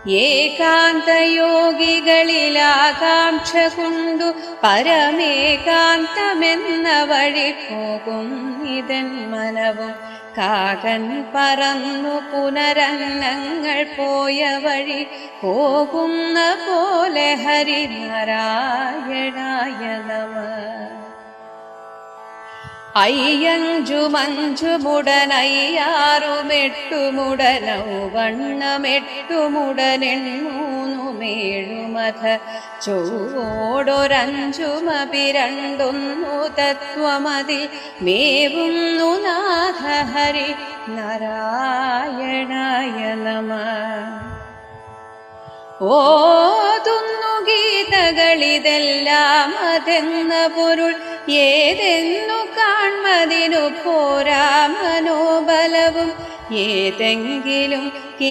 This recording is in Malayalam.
ഏകാന്തയോഗികളിലാകാംക്ഷ കൊണ്ടു പരമേകാന്തമെന്ന വഴി പോകും ഇതൻ മനവും. കാകൻ പറന്നു പുനരന്നങ്ങൾ പോയ വഴി പോകുന്ന പോലെ ഹരിനാരായണായ നമഃ. അയ്യഞ്ചുമഞ്ചുമുടനയ്യാറുമെട്ടുമുടനൗവണ്ണമെട്ടുമുടനെണ്ണൂന്നുമേഴുമഥ ചൊവ്വോടൊരഞ്ചുമപിരണ്ടൊന്നു തത്വമതിൽ മേവുന്നു നാഥ ഹരി നാരായണായ നമഃ. ഓതുന്നു ഗീതകളിതെല്ലാം അതെന്ന പൊരുൾ ഏതെന്നു കാൺമതിനു പോരാ മനോബലവും. ഏതെങ്കിലും